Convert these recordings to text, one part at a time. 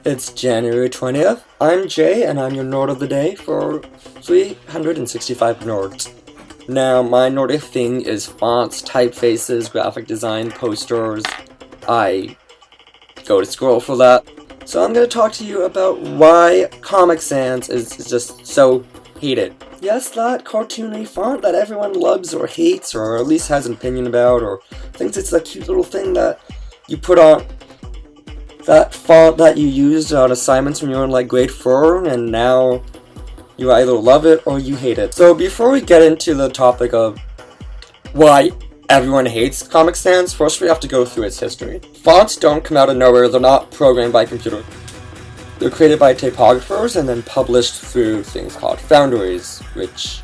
It's January 20th. I'm Jay, and I'm your Nord of the day for 365 Nords. Now, my Nordic thing is fonts, typefaces, graphic design, posters. I go to school for that. So I'm going to talk to you about why Comic Sans is just so hated. Yes, that cartoony font that everyone loves or hates, or at least has an opinion about, or thinks it's a cute little thing that you put on. That font that you used on assignments when you were in like grade 4, and now you either love it or you hate it. So before we get into the topic of why everyone hates Comic Sans, first we have to go through its history. Fonts don't come out of nowhere, they're not programmed by computer. They're created by typographers and then published through things called foundries, which,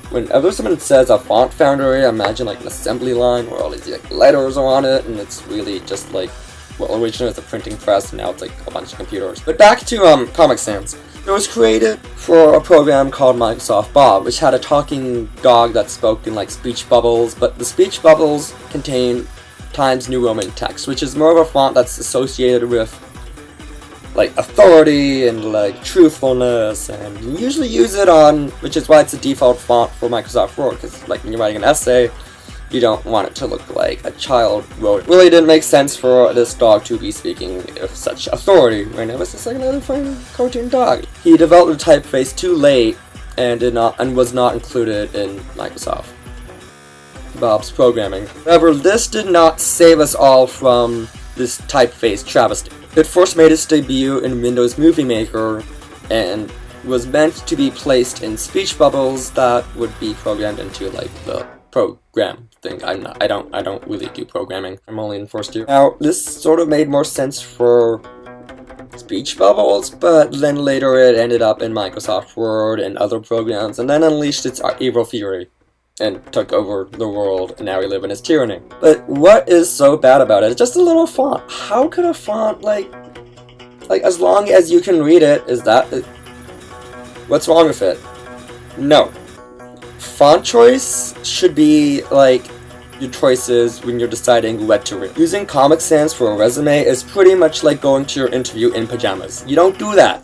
whenever someone says a font foundry, I imagine like an assembly line where all these like letters are on it, and it's really just like, well, originally it was a printing press, and now it's like a bunch of computers. But back to Comic Sans. It was created for a program called Microsoft Bob, which had a talking dog that spoke in like speech bubbles, but the speech bubbles contain Times New Roman text, which is more of a font that's associated with like authority and like truthfulness, and you usually use it on, which is why it's the default font for Microsoft Word, because like when you're writing an essay, you don't want it to look like a child wrote it. Really didn't make sense for this dog to be speaking with such authority when it was just like another fine cartoon dog. He developed the typeface too late and was not included in Microsoft Bob's programming. However, this did not save us all from this typeface travesty. It first made its debut in Windows Movie Maker and was meant to be placed in speech bubbles that would be programmed into like the program thing. I don't really do programming. I'm only in first year. Now, this sort of made more sense for speech bubbles, but then later it ended up in Microsoft Word and other programs, and then unleashed its evil fury and took over the world, and now we live in its tyranny. But what is so bad about it? It's just a little font. How could a font, like as long as you can read it, what's wrong with it? No. Font choice should be like your choices when you're deciding what to read. Using Comic Sans for a resume is pretty much like going to your interview in pajamas. You don't do that.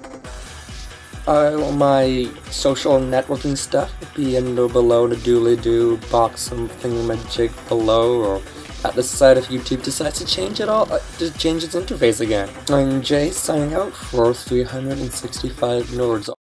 All my social networking stuff will be in the below the doobly-doo box, something thingamajig below, or at the side if YouTube decides to change it all, to change its interface again. I'm Jay, signing out for 365 Nords.